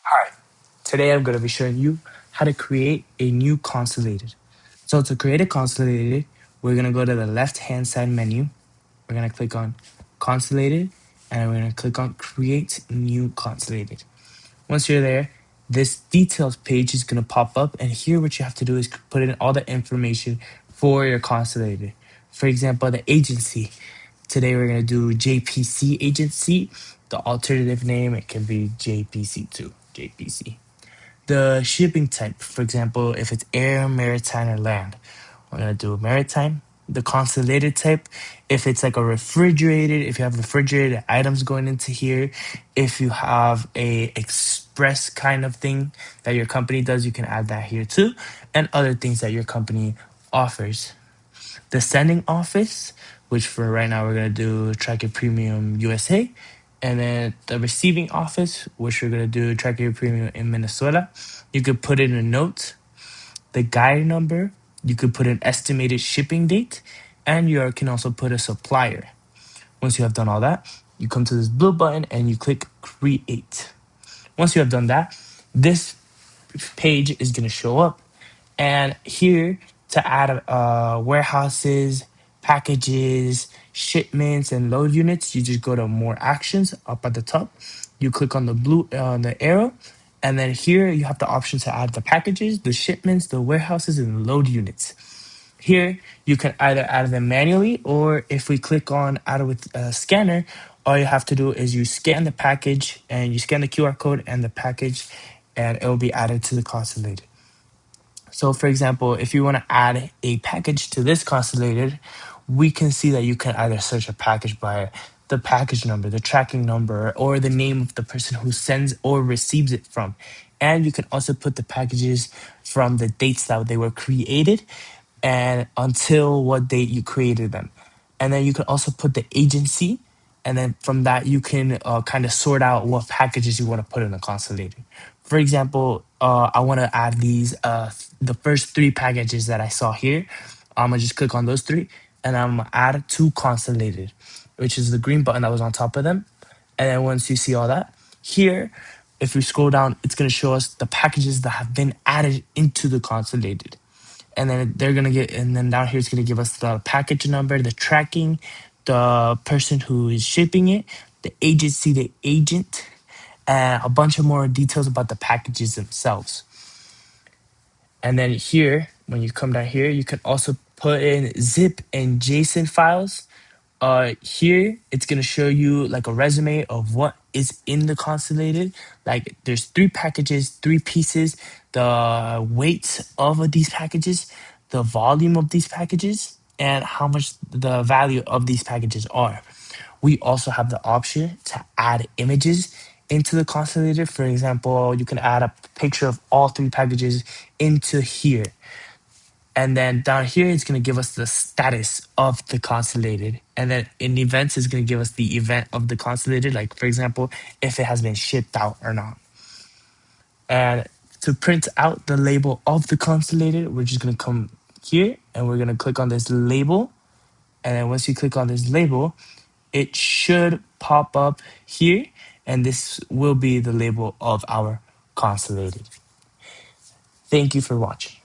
Hi, today I'm going to be showing you how to create a new Consolidated. So to create a Consolidated, we're going to go to the left-hand side menu. We're going to click on Consolidated, and we're going to click on Create New Consolidated. Once you're there, this details page is going to pop up, and here what you have to do is put in all the information for your Consolidated. For example, the agency. Today we're going to do JPC agency. The alternative name, it can be JPC too, JPC. The shipping type, for example, if it's air, maritime, or land, we're going to do maritime. The consolidated type, if it's like a refrigerated, if you have refrigerated items going into here, if you have a express kind of thing that your company does, you can add that here too, and other things that your company offers. The sending office, which for right now we're gonna do TrackingPremium USA, and then the receiving office, which we're gonna do TrackingPremium in Minnesota. You could put in a note, the guide number. You could put an estimated shipping date, and you can also put a supplier. Once you have done all that, you come to this blue button and you click Create. Once you have done that, this page is going to show up. And here to add warehouses, packages, shipments, and load units, you just go to more actions up at the top. You click on the blue the arrow, and then here you have the option to add the packages, the shipments, the warehouses, and the load units. Here, you can either add them manually, or if we click on add with a scanner, all you have to do is you scan the package and you scan the QR code and the package, and it will be added to the Consolidated. So, for example, if you want to add a package to this Consolidated, we can see that you can either search a package by the package number, the tracking number, or the name of the person who sends or receives it from. And you can also put the packages from the dates that they were created and until what date you created them. And then you can also put the agency, and then from that you can kind of sort out what packages you want to put in the Consolidated. For example, I want to add these the first three packages that I saw here. I'm gonna just click on those three, and I'm gonna add to Consolidated, which is the green button that was on top of them. And then once you see all that, here, if we scroll down, it's gonna show us the packages that have been added into the Consolidated. And then they're gonna get, and then down here it's gonna give us the package number, the tracking, the person who is shipping it, the agency, the agent, and a bunch of more details about the packages themselves. And then here, when you come down here, you can also put in zip and JSON files. Here it's gonna show you like a resume of what is in the Consolidated. Like there's three packages, three pieces, the weight of these packages, the volume of these packages, and how much the value of these packages are. We also have the option to add images into the Consolidated. For example, you can add a picture of all three packages into here. And then down here, it's going to give us the status of the Consolidated. And then in events, it's going to give us the event of the Consolidated. Like, for example, if it has been shipped out or not. And to print out the label of the Consolidated, we're just going to come here and we're going to click on this label. And then once you click on this label, it should pop up here. And this will be the label of our Consolidated. Thank you for watching.